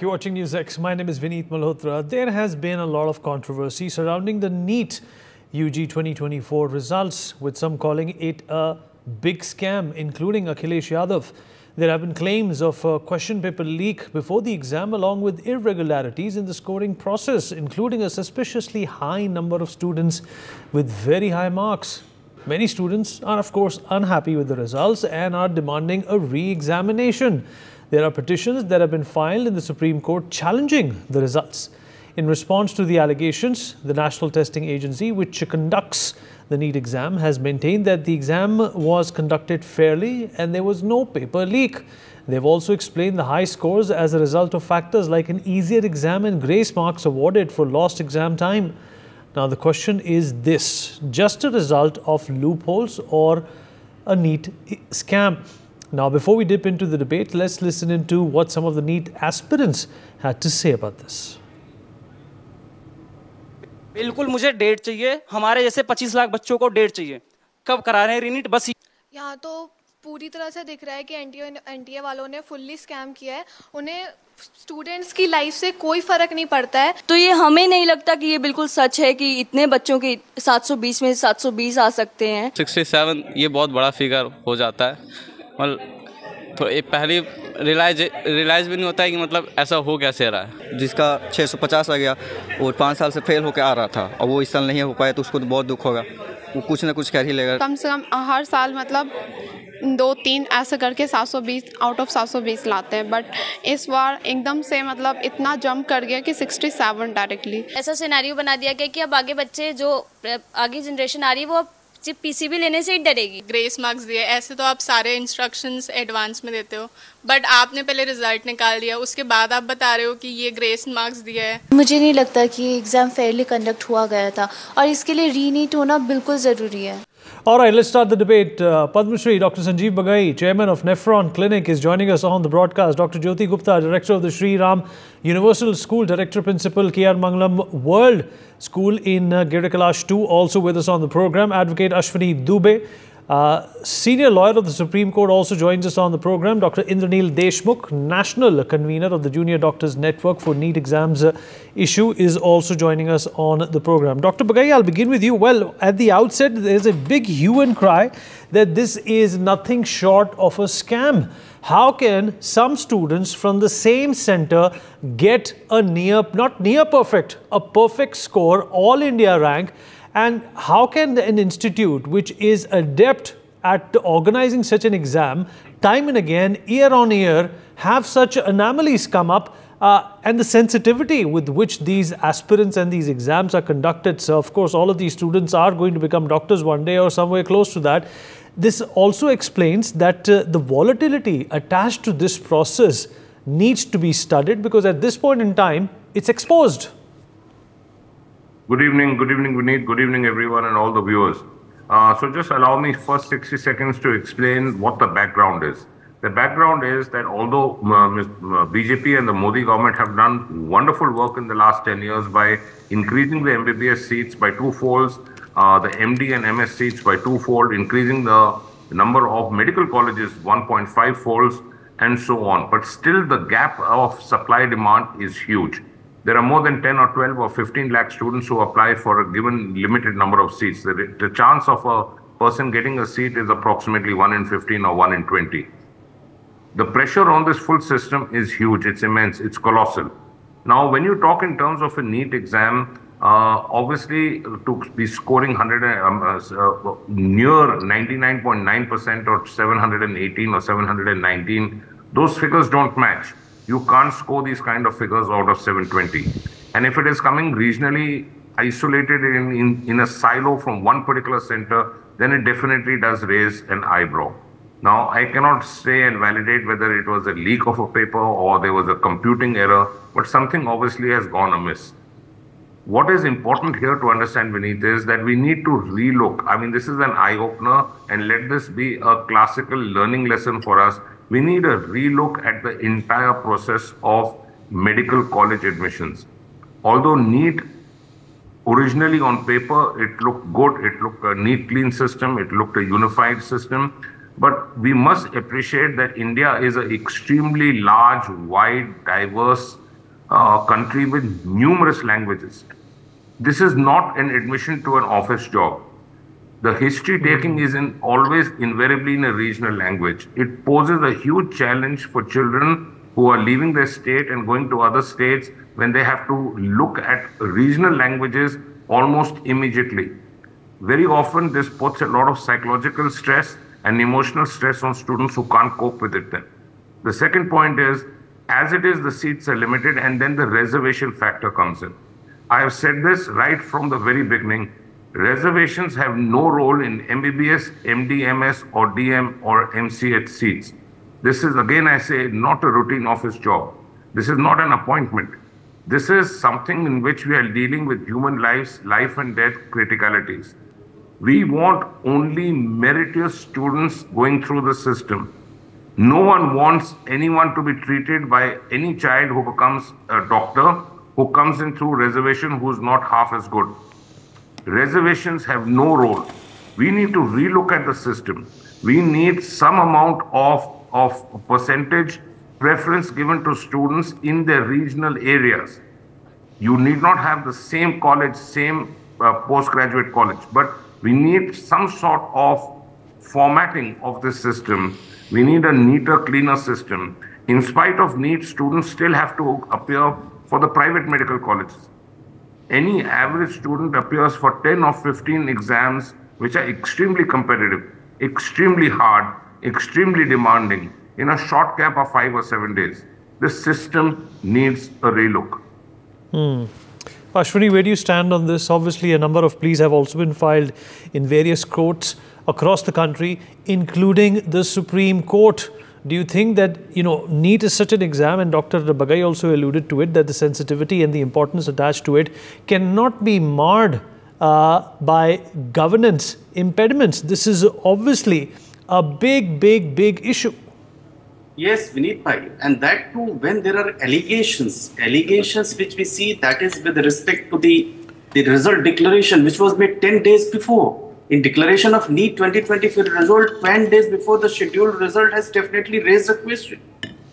You're watching NewsX. My name is Vineet Malhotra. There has been a lot of controversy surrounding the NEET UG 2024 results, with some calling it a big scam, including Akhilesh Yadav. There have been claims of a question paper leak before the exam, along with irregularities in the scoring process, including a suspiciously high number of students with very high marks. Many students are, of course, unhappy with the results and are demanding a re-examination. There are petitions that have been filed in the Supreme Court challenging the results. In response to the allegations, the National Testing Agency, which conducts the NEET exam, has maintained that the exam was conducted fairly and there was no paper leak. They've also explained the high scores as a result of factors like an easier exam and grace marks awarded for lost exam time. Now, the question is this: just a result of loopholes or a NEET scam? Now, before we dip into the debate, let's listen into what some of the NEET aspirants had to say about this. बिल्कुल मुझे date चाहिए, हमारे जैसे 25 लाख बच्चों को date चाहिए। कब करा रहे हैं रीनीट? बस यहाँ तो पूरी तरह से दिख रहा है कि एनटीए वालों ने फुल्ली स्कैम किया है। उन्हें स्टूडेंट्स की लाइफ से कोई फर्क नहीं पड़ता है। तो ये हमें नहीं लगता कि ये बिल्कुल सच है कि इतने बच्चों के 720 में 720 आ सकते हैं। 67 ये बहुत बड़ा फिगर हो जाता है। तो ये पहले रियलाइज भी नहीं होता है कि मतलब ऐसा हो कैसे रहा है। जिसका 650 आ गया और 5 साल से फेल होकर आ रहा था और वो इस साल नहीं हो पाया, तो उसको तो बहुत दुख होगा। वो कुछ ना कुछ कर ही लेगा। कम से कम हर साल मतलब 2-3 ऐसे करके 720 आउट ऑफ 720 लाते हैं, बट इस बार एकदम से मतलब इतना जंप कर गया कि 67 डायरेक्टली। ऐसा सिनेरियो बना दिया गया कि अब आगे बच्चे जो आगे जनरेशन आ रही है वो अब पीसीबी लेने से ही डरेगी। ग्रेस मार्क्स दिए, ऐसे तो आप सारे इंस्ट्रक्शंस एडवांस में देते हो, बट आपने पहले रिजल्ट निकाल दिया, उसके बाद आप बता रहे हो कि ये ग्रेस मार्क्स दिया है। मुझे नहीं लगता कि एग्जाम फेयरली कंडक्ट हुआ गया था और इसके लिए रीनीट होना बिल्कुल ज़रूरी है। All right, let's start the debate. Padma Shri Dr. Sanjeev Bagai, Chairman of Nephron Clinic, is joining us on the broadcast. Dr. Jyoti Gupta, Director of the Sri Ram Universal School, Director Principal, K.R. Mangalam World School in Girikalash 2, also with us on the program. Advocate Ashwini Dubey, Senior Lawyer of the Supreme Court, also joins us on the program. Dr. Indranil Deshmukh, National Convener of the Junior Doctors Network for NEET Exams issue, is also joining us on the program. Dr. Bagai, I'll begin with you. Well, at the outset, there's a big hue and cry that this is nothing short of a scam. How can some students from the same center get a not near perfect, a perfect score, all India rank? And how can an institute which is adept at organizing such an exam time and again, year on year, have such anomalies come up, and the sensitivity with which these aspirants and these exams are conducted? So, of course, all of these students are going to become doctors one day or somewhere close to that. This also explains that the volatility attached to this process needs to be studied, because at this point in time, it's exposed. Good evening, Vineet. Good evening, everyone and all the viewers. So just allow me first 60 seconds to explain what the background is. The background is that although BJP and the Modi government have done wonderful work in the last 10 years by increasing the MBBS seats by 2-folds, the MD and MS seats by 2-fold, increasing the number of medical colleges 1.5-folds, and so on. But still the gap of supply-demand is huge. There are more than 10 or 12 or 15 lakh students who apply for a given limited number of seats. The chance of a person getting a seat is approximately 1 in 15 or 1 in 20. The pressure on this full system is huge. It's immense. It's colossal. Now, when you talk in terms of a NEET exam, obviously to be scoring near 99.9% or 718 or 719, those figures don't match. You can't score these kind of figures out of 720. And if it is coming regionally isolated in a silo from one particular center, then it definitely does raise an eyebrow. Now, I cannot say and validate whether it was a leak of a paper or there was a computing error, but something obviously has gone amiss. What is important here to understand, Vineet, is that we need to relook. I mean, this is an eye-opener, and let this be a classical learning lesson for us. We need a relook at the entire process of medical college admissions. Although NEET, originally on paper, it looked good, it looked a neat, clean system, it looked a unified system. But we must appreciate that India is an extremely large, wide, diverse country with numerous languages. This is not an admission to an office job. The history taking is always invariably in a regional language. It poses a huge challenge for children who are leaving their state and going to other states when they have to look at regional languages almost immediately. Very often this puts a lot of psychological stress and emotional stress on students who can't cope with it then. The second point is, as it is, the seats are limited, and then the reservation factor comes in. I have said this right from the very beginning. Reservations have no role in MBBS, MD, MS, or DM or MCH seats. This is, again, I say, not a routine office job. This is not an appointment. This is something in which we are dealing with human lives, life and death criticalities. We want only meritorious students going through the system. No one wants anyone to be treated by any child who becomes a doctor, who comes in through reservation, who's not half as good. Reservations have no role. We need to relook at the system. We need some amount of percentage preference given to students in their regional areas. You need not have the same college, same postgraduate college, but we need some sort of formatting of this system. We need a neater, cleaner system. In spite of NEET, students still have to appear for the private medical colleges. Any average student appears for 10 or 15 exams, which are extremely competitive, extremely hard, extremely demanding, in a short gap of 5 or 7 days. This system needs a relook. Ashwini, where do you stand on this? Obviously, a number of pleas have also been filed in various courts across the country, including the Supreme Court. Do you think that, NEET is such an exam, and Dr. Bagai also alluded to it, that the sensitivity and the importance attached to it cannot be marred by governance impediments? This is obviously a big issue. Yes, Vineet Bhai, and that too when there are allegations which we see, that is with respect to the result declaration which was made 10 days before. In declaration of NEET 2024 result, 10 days before the scheduled result has definitely raised a question.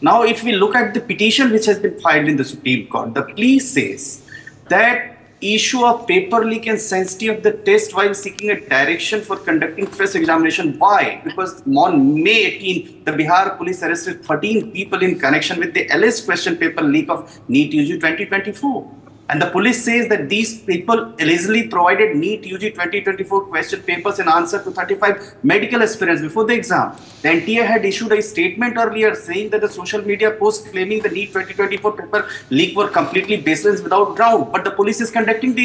Now, if we look at the petition which has been filed in the Supreme Court, the plea says that issue of paper leak and sensitivity of the test while seeking a direction for conducting first examination. Why? Because on May 18, the Bihar police arrested 13 people in connection with the alleged question paper leak of NEET UG 2024. And the police says that these people allegedly provided NEET UG 2024 question papers in answer to 35 medical aspirants before the exam. The NTA had issued a statement earlier saying that the social media posts claiming the NEET 2024 paper leak were completely baseless without ground. But the police is conducting the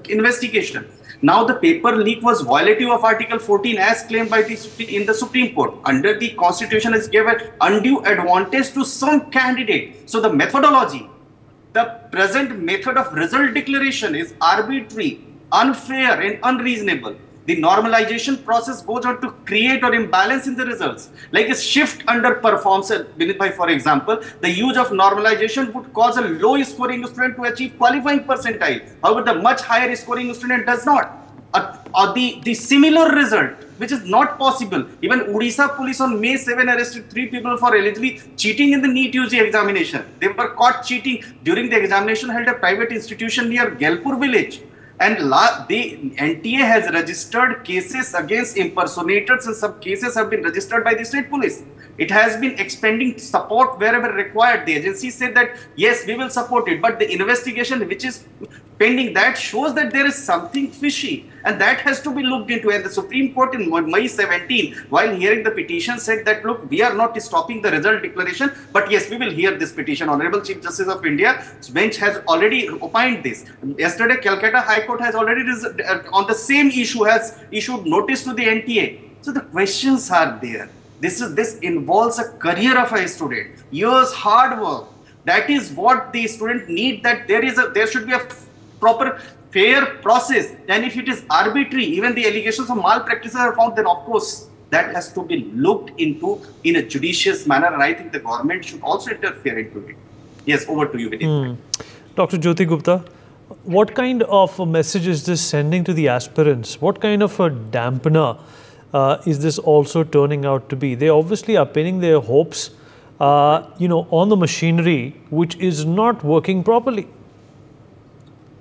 investigation. Now the paper leak was violative of Article 14 as claimed by in the Supreme Court. Under the Constitution is given undue advantage to some candidate. So the methodology, the present method of result declaration is arbitrary, unfair and unreasonable. The normalization process goes on to create or imbalance in the results. Like a shift under performance, for example, the use of normalization would cause a low scoring student to achieve qualifying percentile. However, the much higher scoring student does not. The similar result, which is not possible. Even Odisha police on May 7 arrested 3 people for allegedly cheating in the NEET UG examination. They were caught cheating during the examination held at a private institution near Gelpur village. And the NTA has registered cases against impersonators, and some cases have been registered by the state police. It has been expending support wherever required. The agency said that, yes, we will support it. But the investigation which is pending, that shows that there is something fishy. And that has to be looked into. And the Supreme Court in May 17, while hearing the petition, said that, look, we are not stopping the result declaration. But yes, we will hear this petition. Honorable Chief Justice of India's bench has already opined this. Yesterday, Calcutta High Court has already, on the same issue, has issued notice to the NTA. So the questions are there. This involves a career of a student, years hard work. That is what the student need, that there should be a proper fair process. And if it is arbitrary, even the allegations of malpractices are found, then of course that has to be looked into in a judicious manner. And I think the government should also interfere into it. Yes, over to you, Vinay. Dr. Jyoti Gupta, what kind of a message is this sending to the aspirants? What kind of a dampener is this also turning out to be? They obviously are pinning their hopes on the machinery which is not working properly?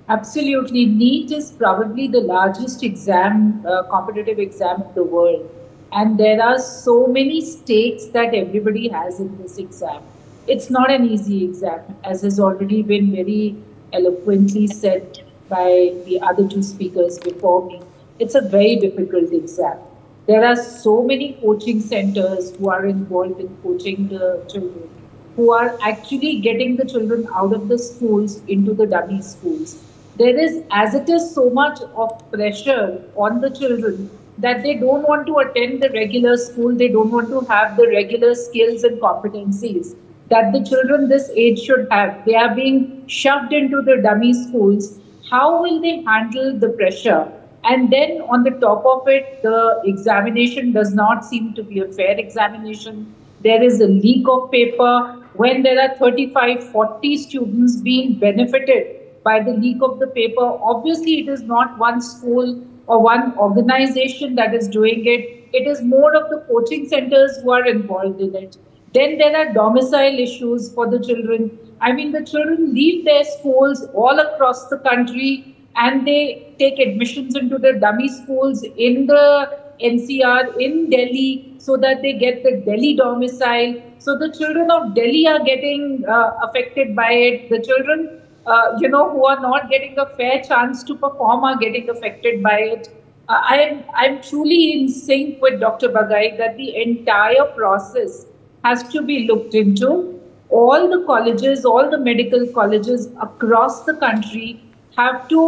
Absolutely. NEET is probably the largest exam, competitive exam in the world. And there are so many stakes that everybody has in this exam. It's not an easy exam, as has already been very eloquently said by the other two speakers before me. It's a very difficult exam. There are so many coaching centers who are involved in coaching the children, who are actually getting the children out of the schools into the dummy schools. There is, as it is, so much of pressure on the children that they don't want to attend the regular school, they don't want to have the regular skills and competencies that the children this age should have. They are being shoved into the dummy schools. How will they handle the pressure? And then on the top of it, the examination does not seem to be a fair examination. There is a leak of paper. When there are 35, 40 students being benefited by the leak of the paper, obviously it is not one school or one organization that is doing it. It is more of the coaching centers who are involved in it. Then there are domicile issues for the children. I mean, the children leave their schools all across the country and they take admissions into the dummy schools in the NCR, in Delhi, so that they get the Delhi domicile. So the children of Delhi are getting affected by it. The children who are not getting a fair chance to perform are getting affected by it. I'm truly in sync with Dr. Bagai that the entire process has to be looked into. All the colleges, all the medical colleges across the country have to,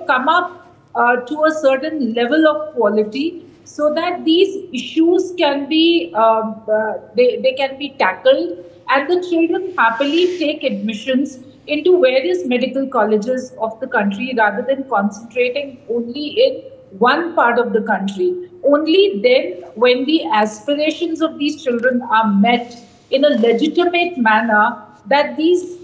come up to a certain level of quality so that these issues can be, they can be tackled and the children happily take admissions into various medical colleges of the country rather than concentrating only in one part of the country. Only then, when the aspirations of these children are met in a legitimate manner, that these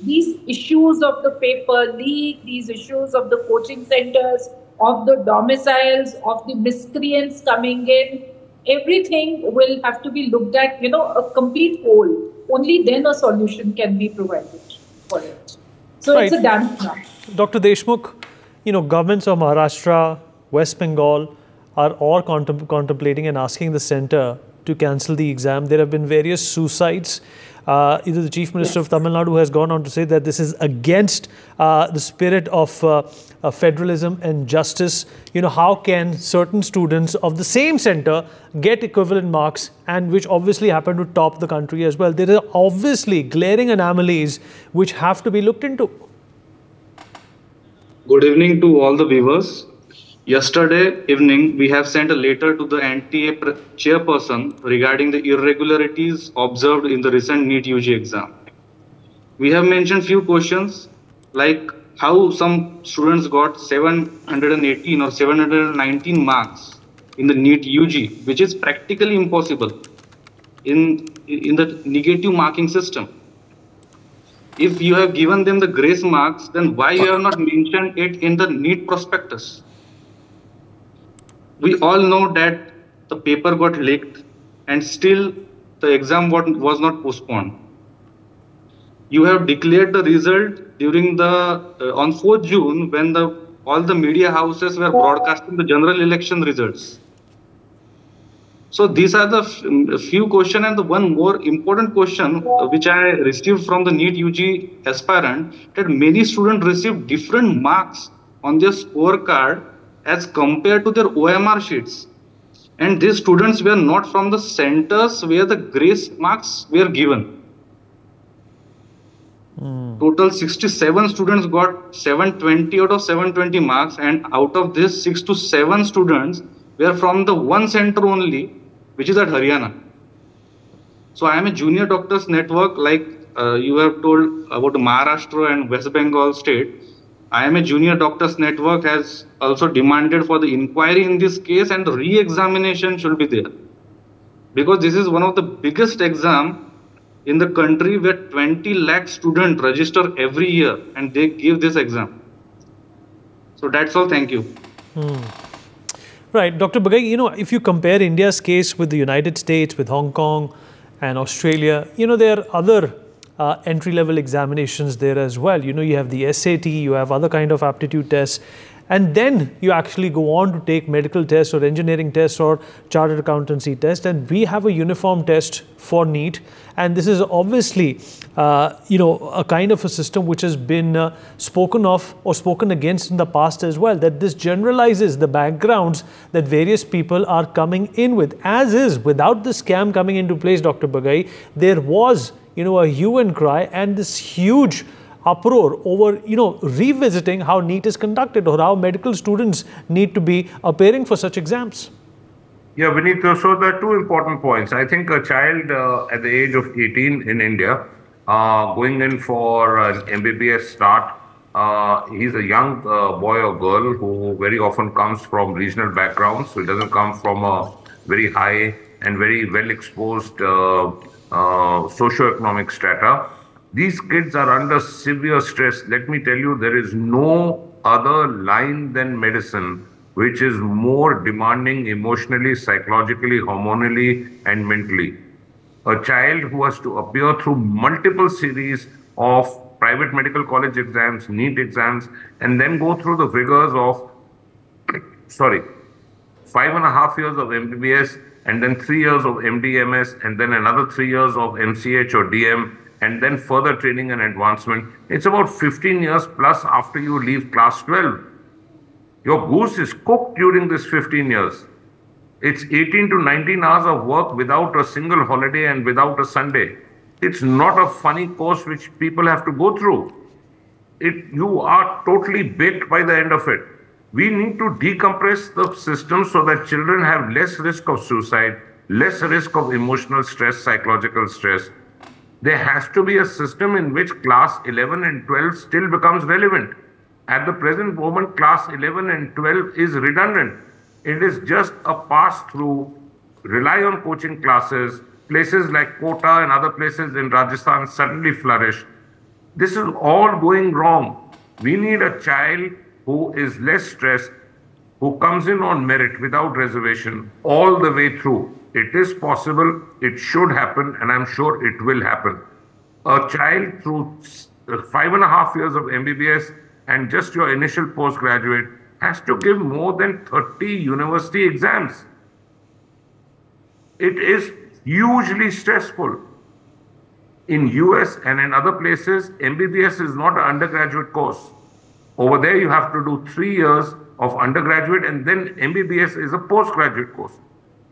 issues of the paper leak, these issues of the coaching centers, of the domiciles, of the miscreants coming in, everything will have to be looked at, a complete whole. Only then a solution can be provided for it. So right. It's a damn shame. Dr. Deshmukh, governments of Maharashtra, West Bengal are all contemplating and asking the centre to cancel the exam. There have been various suicides. Either the Chief Minister of Tamil Nadu has gone on to say that this is against the spirit of federalism and justice. How can certain students of the same centre get equivalent marks and which obviously happen to top the country as well? There are obviously glaring anomalies which have to be looked into. Good evening to all the viewers. Yesterday evening, we have sent a letter to the NTA chairperson regarding the irregularities observed in the recent NEET UG exam. We have mentioned few questions like how some students got 718 or 719 marks in the NEET UG, which is practically impossible in the negative marking system. If you have given them the grace marks, then why you have not mentioned it in the NEET prospectus? We all know that the paper got leaked and still the exam was not postponed. You have declared the result during on 4th June when all the media houses were broadcasting the general election results. So these are the few questions, and the one more important question which I received from the NEET UG aspirant, that many students received different marks on their scorecard as compared to their OMR sheets. And these students were not from the centers where the grace marks were given. Total 67 students got 720 out of 720 marks, and out of this 6 to 7 students were from the one center only, which is at Haryana. So I am a junior doctors network, like you have told about Maharashtra and West Bengal state. I am a junior doctors network has also demanded for the inquiry in this case, and the re-examination should be there. Because this is one of the biggest exam in the country where 20 lakh students register every year and they give this exam. So that's all. Thank you. Right. Dr. Bagai, if you compare India's case with the United States, with Hong Kong and Australia. There are other entry-level examinations there as well. You have the SAT, you have other kind of aptitude tests, and then you actually go on to take medical tests or engineering tests or chartered accountancy test. And we have a uniform test for NEET. And this is obviously, a kind of a system which has been spoken of or spoken against in the past as well, that this generalizes the backgrounds that various people are coming in with. As is, without the scam coming into place, Dr. Bagai, there was, a hue and cry and this huge uproar over, revisiting how NEET is conducted or how medical students need to be appearing for such exams. Yeah, Vineet, so there are two important points. I think a child at the age of 18 in India, going in for an MBBS start, he's a young boy or girl who very often comes from regional backgrounds, so he doesn't come from a very high and very well-exposed socio-economic strata. These kids are under severe stress. Let me tell you, there is no other line than medicine which is more demanding emotionally, psychologically, hormonally, and mentally. A child who has to appear through multiple series of private medical college exams, NEET exams, and then go through the vigors of, 5.5 years of MBBS, and then 3 years of MD/MS, and then another 3 years of MCH or DM, and then further training and advancement. It's about 15 years plus after you leave class 12. Your goose is cooked during this 15 years. It's 18 to 19 hours of work without a single holiday and without a Sunday. It's not a funny course which people have to go through. You are totally baked by the end of it. We need to decompress the system so that children have less risk of suicide, less risk of emotional stress, psychological stress. There has to be a system in which class 11 and 12 still becomes relevant. At the present moment, class 11 and 12 is redundant. It is just a pass-through, rely on coaching classes. Places like Kota and other places in Rajasthan suddenly flourish. This is all going wrong. We need a child who is less stressed, who comes in on merit without reservation all the way through. It is possible, it should happen, and I'm sure it will happen. A child through 5.5 years of MBBS and just your initial postgraduate has to give more than 30 university exams. It is hugely stressful. In US and in other places, MBBS is not an undergraduate course. Over there, you have to do 3 years of undergraduate, and then MBBS is a postgraduate course.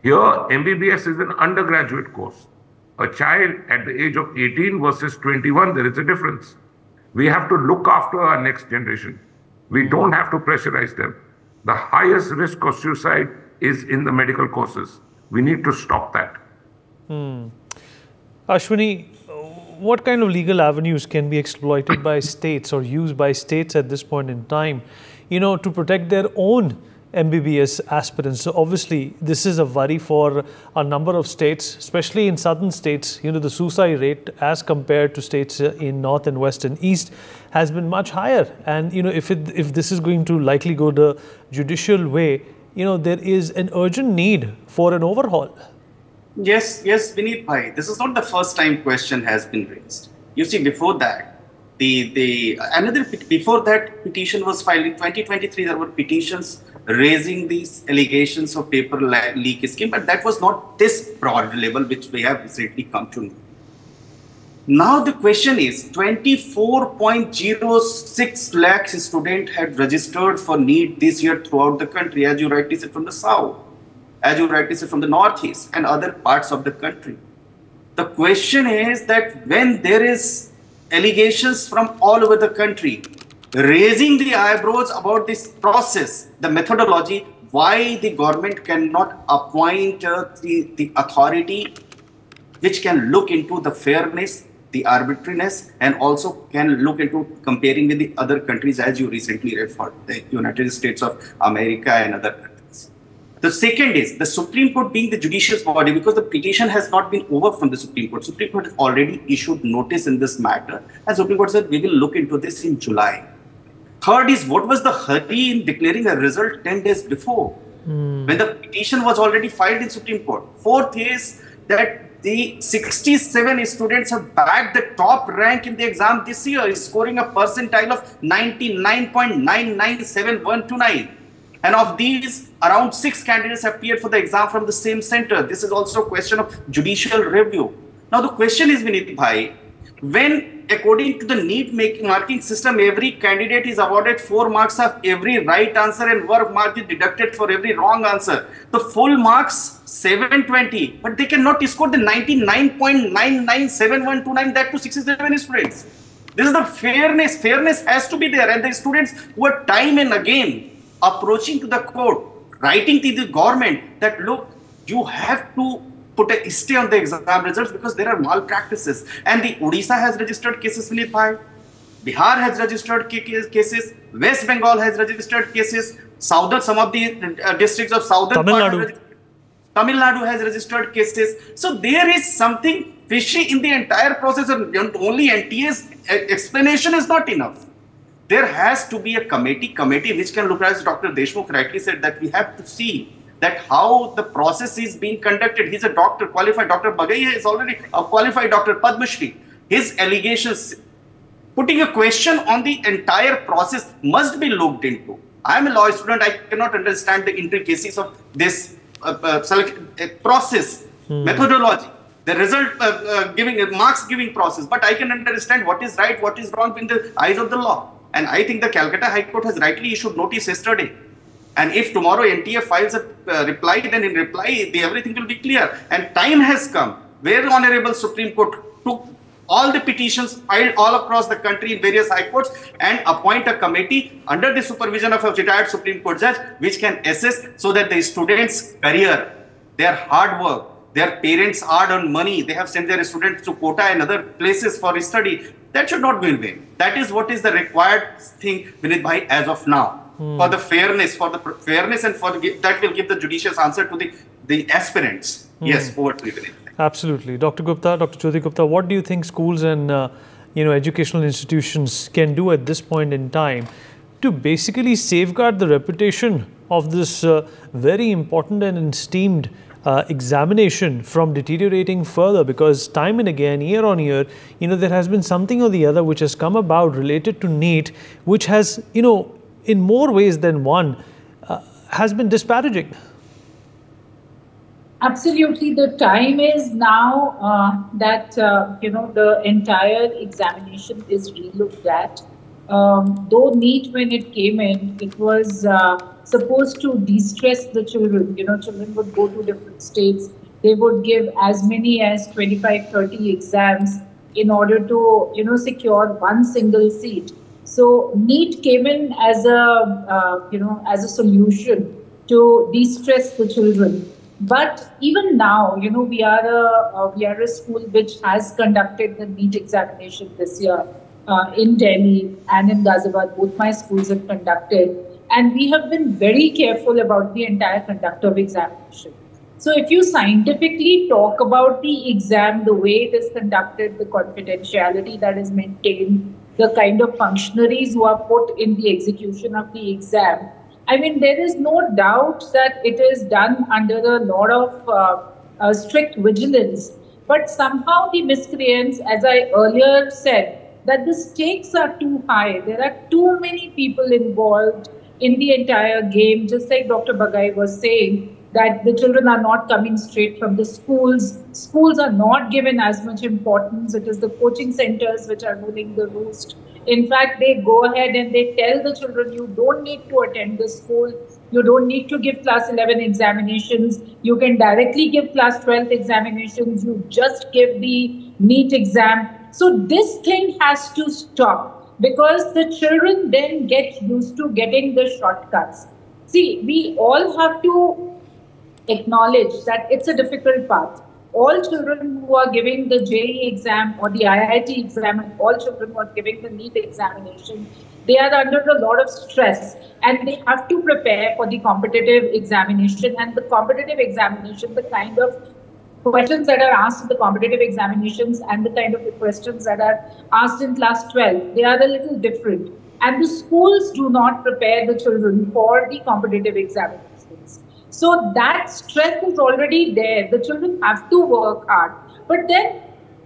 Here, MBBS is an undergraduate course. A child at the age of 18 versus 21, there is a difference. We have to look after our next generation. We don't have to pressurize them. The highest risk of suicide is in the medical courses. We need to stop that. Ashwini, what kind of legal avenues can be exploited by states or used by states at this point in time, to protect their own MBBS aspirants? So obviously, this is a worry for a number of states, especially in southern states. The suicide rate as compared to states in north and west and east has been much higher. And, if this is going to likely go the judicial way, there is an urgent need for an overhaul. Yes, Vineet Bhai, this is not the first time question has been raised. You see, before that, before that petition was filed in 2023, there were petitions raising these allegations of paper leak scheme, but that was not this broad level which we have recently come to know. Now the question is, 24.06 lakhs students had registered for NEET this year throughout the country, as you rightly said, from the south, as you rightly said, from the northeast and other parts of the country. The question is that when there is allegations from all over the country raising the eyebrows about this process, the methodology, why the government cannot appoint the authority which can look into the fairness, the arbitrariness, and also can look into comparing with the other countries, as you recently read for the United States of America and other countries. The second is the Supreme Court being the judicious body, because the petition has not been over from the Supreme Court. Supreme Court has already issued notice in this matter, and Supreme Court said we will look into this in July. Third is, what was the hurry in declaring a result 10 days before when the petition was already filed in Supreme Court? Fourth is that the 67 students have bagged the top rank in the exam this year, scoring a percentile of 99.997129. And of these, around 6 candidates appeared for the exam from the same center. This is also a question of judicial review. Now the question is, Vineet Bhai, when according to the NEET marking system, every candidate is awarded 4 marks of every right answer and 1 mark is deducted for every wrong answer. The full marks 720, but they cannot score the 99.997129, that to 67 students. This is the fairness. Fairness has to be there, and the students who are time and again approaching to the court, writing to the government that look, you have to put a stay on the exam results because there are malpractices. And the Odisha has registered cases, Vineet Bhai. Bihar has registered cases. West Bengal has registered cases. Some of the districts of southern Tamil Nadu has registered cases. So there is something fishy in the entire process, and only NTA's explanation is not enough. There has to be a committee which can look, as Dr. Deshmukh rightly said, that we have to see that how the process is being conducted. He's a doctor, qualified. Dr. Bagai is already a qualified doctor, Padma Shri. His allegations, putting a question on the entire process must be looked into. I am a law student. I cannot understand the intricacies of this process, methodology, the result marks giving process. But I can understand what is right, what is wrong in the eyes of the law. And I think the Calcutta High Court has rightly issued notice yesterday. And if tomorrow NTA files a reply, then in reply, everything will be clear. And time has come where Honorable Supreme Court took all the petitions filed all across the country in various high courts and appoint a committee under the supervision of a retired Supreme Court judge, which can assess so that the students' career, their hard work, their parents' hard-earned money, they have sent their students to Kota and other places for study, that should not be in vain. That is what is the required thing, Vineet Bhai, as of now. For the fairness, and for that will give the judicious answer to the aspirants. Yes, over to you, Vineet. Absolutely. Dr. Gupta, Dr. Jyoti Gupta, what do you think schools and educational institutions can do at this point in time to basically safeguard the reputation of this very important and esteemed examination from deteriorating further? Because time and again, year on year, there has been something or the other which has come about related to NEET, which has, in more ways than one, has been disparaging. Absolutely. The time is now that, the entire examination is relooked at. Though NEET, when it came in, it was supposed to de-stress the children. Children would go to different states. They would give as many as 25, 30 exams in order to, secure one single seat. So NEET came in as a, as a solution to de-stress the children. But even now, we are a school which has conducted the NEET examination this year in Delhi and in Ghaziabad. Both my schools have conducted, and we have been very careful about the entire conduct of examination. So if you scientifically talk about the exam, the way it is conducted, the confidentiality that is maintained, the kind of functionaries who are put in the execution of the exam, I mean, there is no doubt that it is done under a lot of strict vigilance. But somehow the miscreants, as I earlier said, that the stakes are too high. There are too many people involved in the entire game. Just like Dr. Bagai was saying, that the children are not coming straight from the schools. Schools are not given as much importance. It is the coaching centers which are ruling the roost. In fact, they go ahead and they tell the children, you don't need to attend the school. You don't need to give class 11 examinations. You can directly give class 12 examinations. You just give the NEET exam. So this thing has to stop, because the children then get used to getting the shortcuts. See, we all have to acknowledge that it's a difficult path. All children who are giving the JEE exam or the IIT exam, and all children who are giving the NEET examination, they are under a lot of stress, and they have to prepare for the competitive examination. And the competitive examination, the kind of questions that are asked in the competitive examinations and the kind of questions that are asked in class 12, they are a little different. And the schools do not prepare the children for the competitive examinations. So that stress is already there. The children have to work hard. But then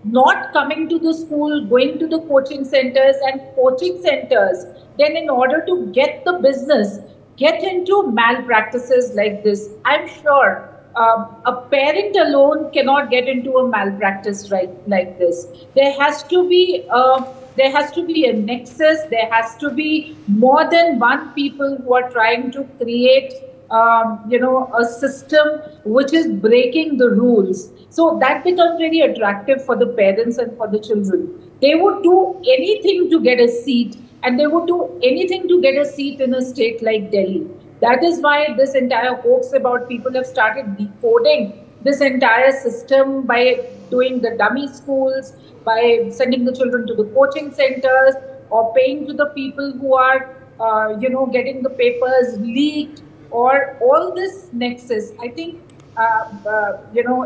not coming to the school, going to the coaching centers, and coaching centers, then in order to get the business, get into malpractices like this. I'm sure a parent alone cannot get into a malpractice like this. There has to be a nexus. There has to be more than one people who are trying to create a system which is breaking the rules. So that becomes very attractive for the parents and for the children. They would do anything to get a seat, and they would do anything to get a seat in a state like Delhi. That is why this entire hoax about people have started decoding this entire system by doing the dummy schools, by sending the children to the coaching centers, or paying to the people who are, getting the papers leaked, or all this nexus. I think,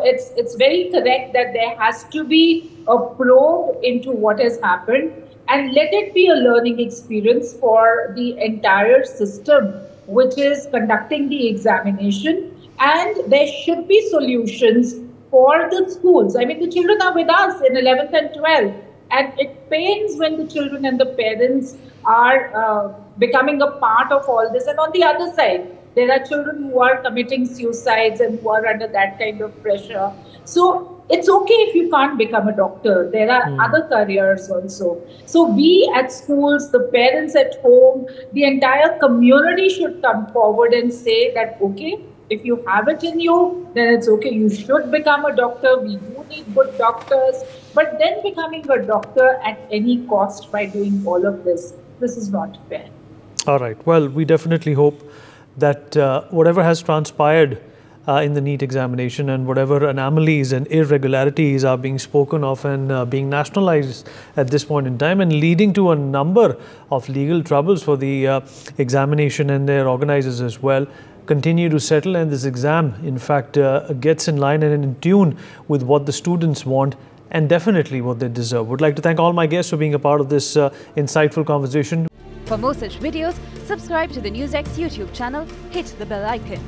it's very correct that there has to be a probe into what has happened, and let it be a learning experience for the entire system which is conducting the examination. And there should be solutions for the schools. I mean, the children are with us in 11th and 12th, and it pains when the children and the parents are becoming a part of all this. And on the other side, there are children who are committing suicides and who are under that kind of pressure. So it's okay if you can't become a doctor. There are other careers also. So we at schools, the parents at home, the entire community should come forward and say that, okay, if you have it in you, then it's okay. You should become a doctor. We do need good doctors. But then becoming a doctor at any cost by doing all of this is not fair. All right. Well, we definitely hope that whatever has transpired in the NEET examination and whatever anomalies and irregularities are being spoken of and being nationalized at this point in time and leading to a number of legal troubles for the examination and their organizers as well, continue to settle, and this exam in fact gets in line and in tune with what the students want and definitely what they deserve. Would like to thank all my guests for being a part of this insightful conversation. For more such videos, subscribe to the NewsX YouTube channel, hit the bell icon.